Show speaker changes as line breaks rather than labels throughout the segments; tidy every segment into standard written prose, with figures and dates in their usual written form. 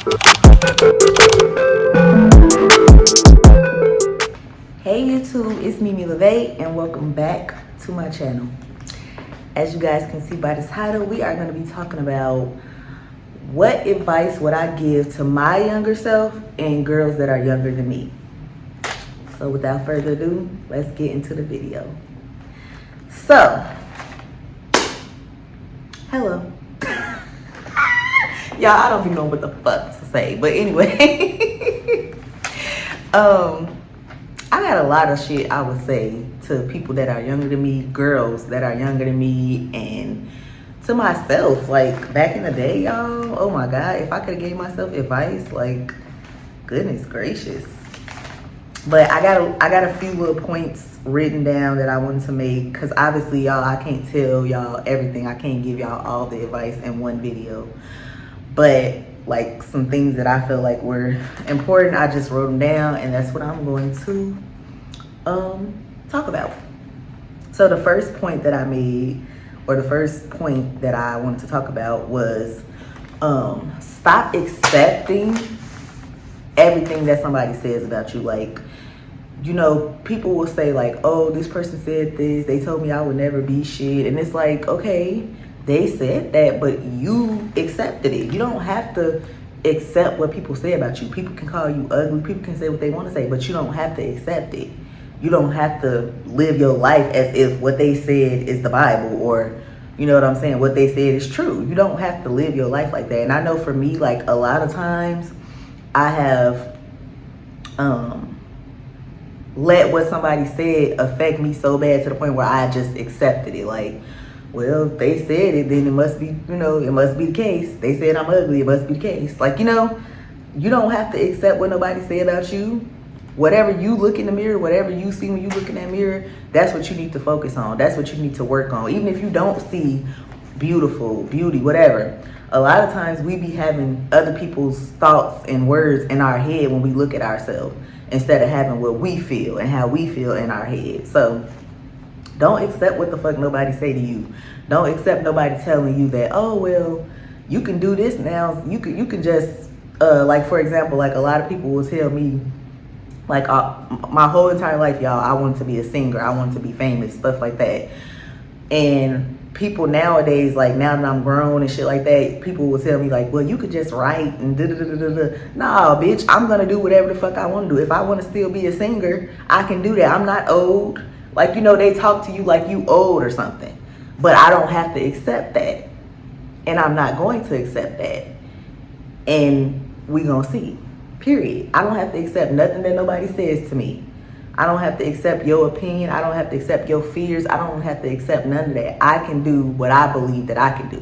Hey YouTube, it's Mimi LaVey and welcome back to my channel. As you guys can see by the title, we are going to be talking about what advice would I give to my younger self and girls that are younger than me. So without further ado, let's get into the video. So, hello. Y'all, I don't even know what the fuck to say, but anyway. I got a lot of shit I would say to people that are younger than me, girls that are younger than me, and to myself. Like, back in the day, y'all, oh my God, if I could have gave myself advice, like, goodness gracious. But I got a few little points written down that I wanted to make, because obviously, y'all, I can't tell y'all everything. I can't give y'all all the advice in one video. But like some things that I feel like were important, I just wrote them down, and that's what I'm going to talk about. So the first point that I made, or the first point that I wanted to talk about, was stop accepting everything that somebody says about you. Like, you know, people will say like, oh, this person said this, they told me I would never be shit, and it's like, okay, they said that, but you accepted it. You don't have to accept what people say about you. People can call you ugly, people can say what they want to say, but you don't have to accept it. You don't have to live your life as if what they said is the Bible, or, you know what I'm saying, what they said is true. You don't have to live your life like that. And I know for me, like, a lot of times I have let what somebody said affect me so bad to the point where I just accepted it. Like, well, they said it, then it must be, you know, it must be the case. They said I'm ugly, it must be the case. Like, you know, you don't have to accept what nobody said about you. Whatever you look in the mirror, whatever you see when you look in that mirror, that's what you need to focus on. That's what you need to work on. Even if you don't see beauty, whatever. A lot of times we be having other people's thoughts and words in our head when we look at ourselves, instead of having what we feel and how we feel in our head. So don't accept what the fuck nobody say to you. Don't accept nobody telling you that, oh, well, you can do this now. You can just, like, for example, like, a lot of people will tell me, like, my whole entire life, y'all, I wanted to be a singer. I wanted to be famous, stuff like that. And people nowadays, like, now that I'm grown and shit like that, people will tell me, like, well, you could just write and da-da-da-da-da. Nah, bitch, I'm going to do whatever the fuck I want to do. If I want to still be a singer, I can do that. I'm not old. Like, you know, they talk to you like you old or something. But I don't have to accept that. And I'm not going to accept that. And we gonna see. Period. I don't have to accept nothing that nobody says to me. I don't have to accept your opinion. I don't have to accept your fears. I don't have to accept none of that. I can do what I believe that I can do.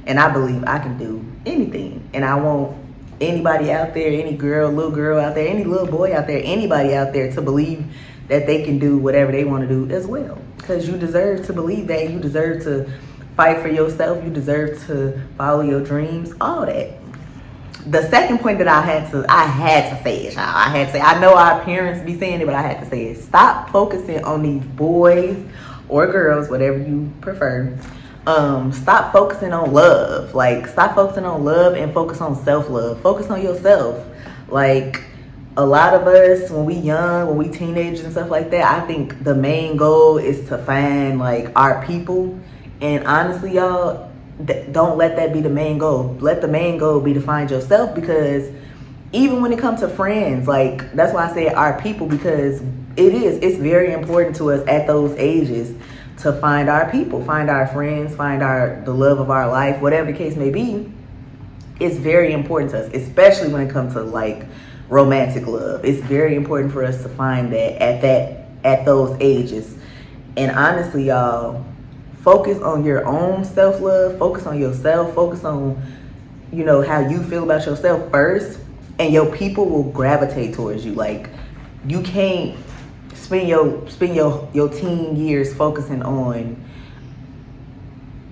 And I believe I can do anything. And I want anybody out there, any girl, little girl out there, any little boy out there, anybody out there to believe that they can do whatever they want to do as well. Because you deserve to believe that. You deserve to fight for yourself. You deserve to follow your dreams, all that. The second point that I had to say it, y'all. I had to say, I know our parents be saying it, but I had to say it. Stop focusing on these boys or girls, whatever you prefer. Stop focusing on love. Like, stop focusing on love and focus on self-love. Focus on yourself. Like, a lot of us, when we young, when we teenagers and stuff like that, I think the main goal is to find, like, our people. And honestly, y'all, don't let that be the main goal. Let the main goal be to find yourself, because even when it comes to friends, like, that's why I say our people, because it's very important to us at those ages to find our people, find our friends, find the love of our life, whatever the case may be. It's very important to us, especially when it comes to, like, romantic love. It's very important for us to find that at those ages. And honestly, y'all, focus on your own self-love. Focus on yourself. Focus on, you know, how you feel about yourself first, and your people will gravitate towards you. Like, you can't spend your teen years focusing on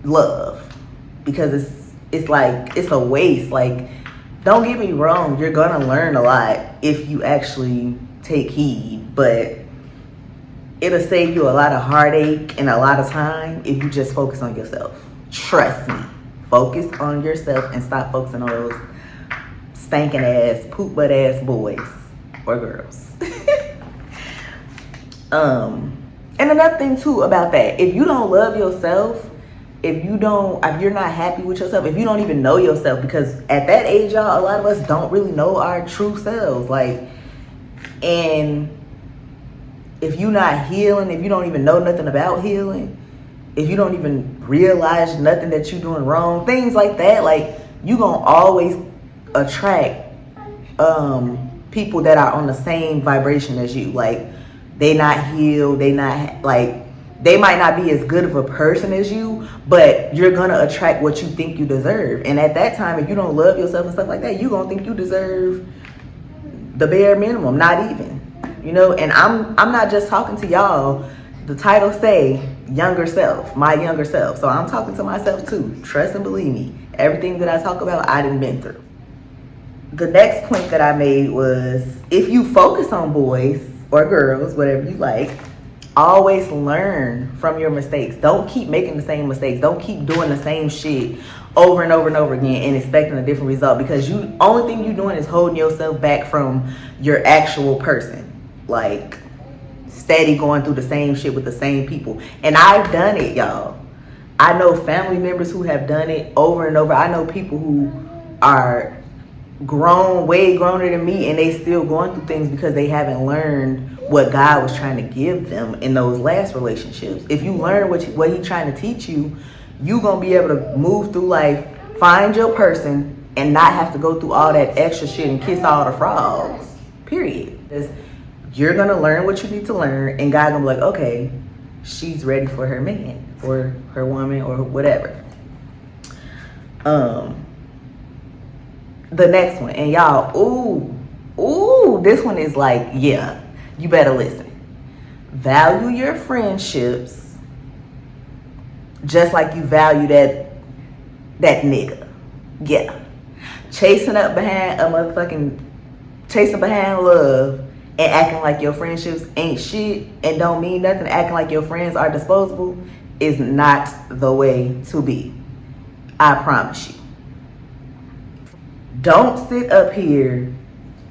love, because it's like, it's a waste. Like, don't get me wrong, you're gonna learn a lot if you actually take heed, but it'll save you a lot of heartache and a lot of time if you just focus on yourself. Trust me. Focus on yourself and stop focusing on those stinking ass, poop butt ass boys or girls. And another thing too about that, if you don't love yourself, if you're not happy with yourself, if you don't even know yourself, because at that age, y'all, a lot of us don't really know our true selves. Like, and if you're not healing, if you don't even know nothing about healing, if you don't even realize nothing that you're doing wrong, things like that, like, you gonna always attract people that are on the same vibration as you. Like, they not healed, they not, like, they might not be as good of a person as you, but you're gonna attract what you think you deserve. And at that time, if you don't love yourself and stuff like that, you're gonna think you deserve the bare minimum, not even, you know. And I'm not just talking to y'all. The title say younger self, my younger self. So I'm talking to myself too. Trust and believe me, everything that I talk about, I done been through. The next point that I made was, if you focus on boys or girls, whatever you like, always learn from your mistakes. Don't keep making the same mistakes. Don't keep doing the same shit over and over and over again and expecting a different result, because you only thing you're doing is holding yourself back from your actual person. Like, steady going through the same shit with the same people. And I've done it, y'all. I know family members who have done it over and over. I know people who are grown, way growner than me, and they still going through things because they haven't learned what God was trying to give them in those last relationships. If you learn what He's trying to teach you, you gonna be able to move through life, find your person, and not have to go through all that extra shit and kiss all the frogs. Period. Because you're gonna learn what you need to learn, and God gonna be like, okay, she's ready for her man or her woman or whatever. The next one, and y'all, ooh, this one is like, yeah, you better listen. Value your friendships just like you value that nigga. Yeah. Chasing behind love and acting like your friendships ain't shit and don't mean nothing, acting like your friends are disposable, is not the way to be. I promise you. Don't sit up here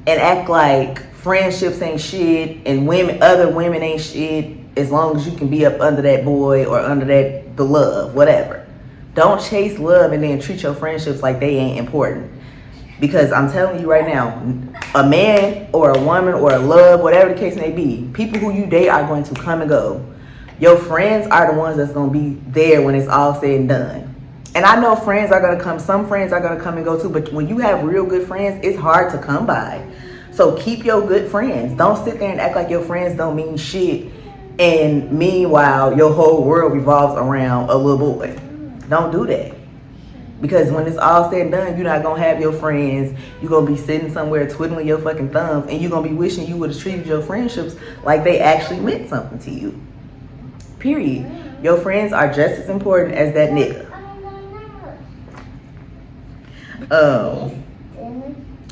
and act like friendships ain't shit and other women ain't shit, as long as you can be up under that boy or under the love, whatever. Don't chase love and then treat your friendships like they ain't important. Because I'm telling you right now, a man or a woman or a love, whatever the case may be, people who you date are going to come and go. Your friends are the ones that's going to be there when it's all said and done. And I know friends are going to come, some friends are going to come and go too, but when you have real good friends, it's hard to come by. So keep your good friends. Don't sit there and act like your friends don't mean shit, and meanwhile, your whole world revolves around a little boy. Don't do that. Because when it's all said and done, you're not going to have your friends. You're going to be sitting somewhere twiddling your fucking thumbs, and you're going to be wishing you would have treated your friendships like they actually meant something to you. Period. Your friends are just as important as that nigga.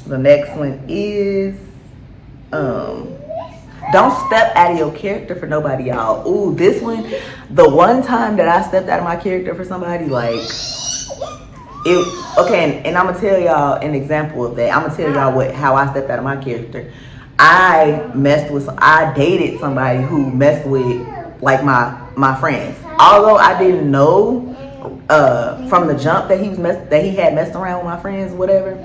The next one is, don't step out of your character for nobody, y'all. Ooh, this one, the one time that I stepped out of my character for somebody, like, and I'm gonna tell y'all an example of that. I'm gonna tell y'all how I stepped out of my character. I dated somebody who messed with, like, my friends. Although I didn't know from the jump that he had messed around with my friends, whatever.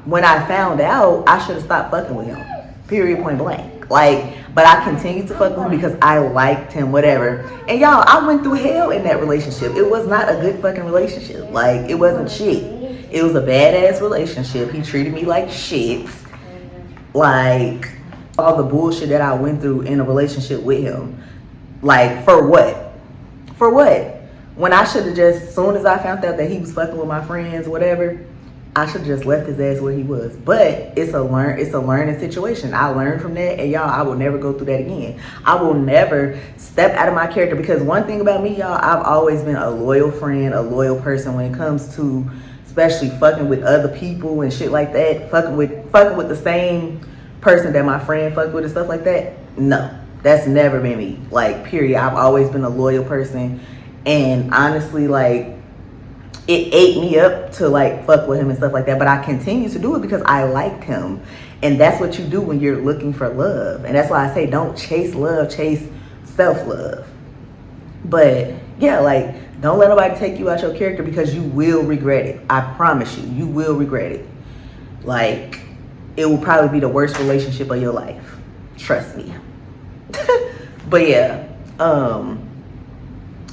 When I found out, I should have stopped fucking with him. Period, point blank. Like, but I continued to fuck with him because I liked him, whatever. And y'all, I went through hell in that relationship. It was not a good fucking relationship. Like, it wasn't shit. It was a badass relationship. He treated me like shit. Like, all the bullshit that I went through in a relationship with him. Like, for what? For what? When I should have just, as soon as I found out that he was fucking with my friends, whatever, I should have just left his ass where he was. But it's a learning situation. I learned from that, and y'all, I will never go through that again. I will never step out of my character, because one thing about me, y'all, I've always been a loyal friend, a loyal person when it comes to, especially fucking with other people and shit like that, fucking with the same person that my friend fucked with and stuff like that. No, that's never been me. Like, period. I've always been a loyal person. And honestly, like, it ate me up to like fuck with him and stuff like that, but I continued to do it because I liked him. And that's what you do when you're looking for love. And that's why I say don't chase love, chase self-love. But yeah, like, don't let nobody take you out your character, because you will regret it. I promise you, you will regret it. Like, it will probably be the worst relationship of your life. Trust me. But yeah,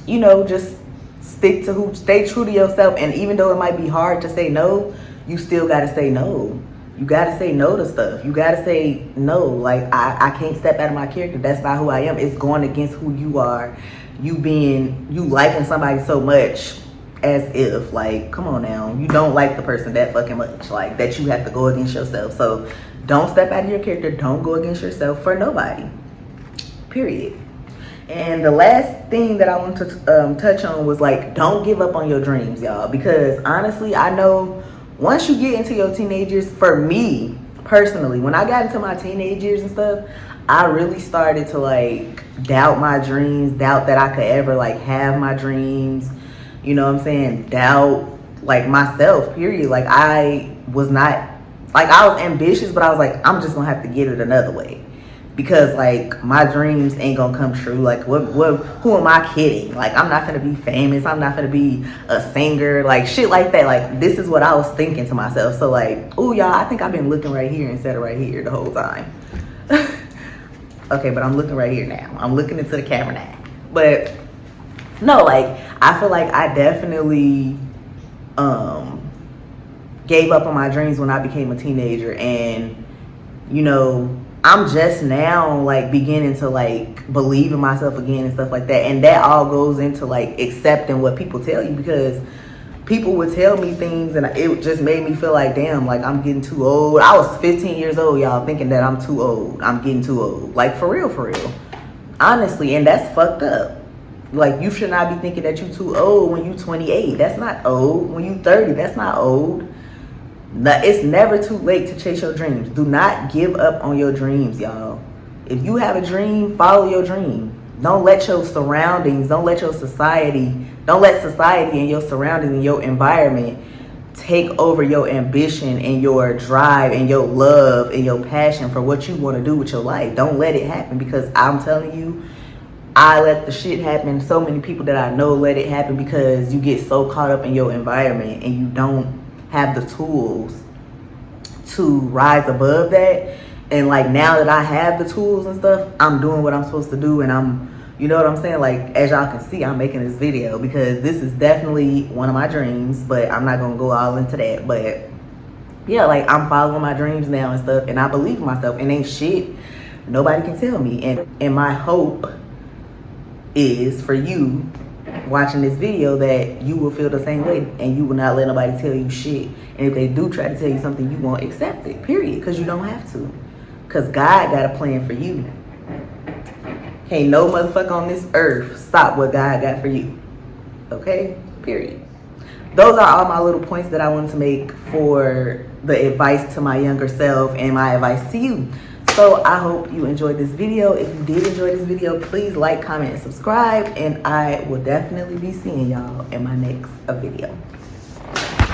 you know, just stay true to yourself. And even though it might be hard to say no, you still gotta say no. You gotta say no to stuff. You gotta say no. Like, I can't step out of my character. That's not who I am. It's going against who you are. You liking somebody so much, as if, like, come on now, you don't like the person that fucking much, like, that you have to go against yourself. So don't step out of your character. Don't go against yourself for nobody, period. And the last thing that I want to touch on was, like, don't give up on your dreams, y'all, because honestly, I know once you get into your teenagers, for me personally, when I got into my teenage years and stuff, I really started to, like, doubt my dreams, doubt that I could ever, like, have my dreams. You know what I'm saying? Doubt, like, myself, period. Like, I was ambitious, but I was like, I'm just gonna have to get it another way, because, like, my dreams ain't gonna come true. Like, who am I kidding? Like, I'm not gonna be famous. I'm not gonna be a singer, like, shit like that. Like, this is what I was thinking to myself. So, like, oh, y'all, I think I've been looking right here instead of right here the whole time. Okay, but I'm looking right here now. I'm looking into the camera now. But no, like, I feel like I definitely gave up on my dreams when I became a teenager. And, you know, I'm just now, like, beginning to, like, believe in myself again and stuff like that. And that all goes into, like, accepting what people tell you, because people would tell me things and it just made me feel like, damn, like, I'm getting too old. I was 15 years old, y'all, thinking that I'm too old. I'm getting too old. Like, for real. Honestly, and that's fucked up. Like, you should not be thinking that you're too old when you're 28. That's not old. When you're 30, that's not old. It's never too late to chase your dreams. Do not give up on your dreams, y'all. If you have a dream, follow your dream. Don't let your surroundings, don't let society and your surroundings and your environment take over your ambition and your drive and your love and your passion for what you want to do with your life. Don't let it happen, because I'm telling you, I let the shit happen. So many people that I know let it happen because you get so caught up in your environment and you don't have the tools to rise above that. And, like, now that I have the tools and stuff, I'm doing what I'm supposed to do, and I'm, you know what I'm saying? Like, as y'all can see, I'm making this video because this is definitely one of my dreams, but I'm not gonna go all into that. But yeah, like, I'm following my dreams now and stuff, and I believe in myself, and ain't shit nobody can tell me. And my hope is for you watching this video that you will feel the same way, and you will not let nobody tell you shit. And if they do try to tell you something, you won't accept it, period, because you don't have to, because God got a plan for you. Can't no motherfucker on this earth stop what God got for you, okay, period. Those are all my little points that I wanted to make for the advice to my younger self and my advice to you. So I hope you enjoyed this video. If you did enjoy this video, please like, comment, and subscribe. And I will definitely be seeing y'all in my next video.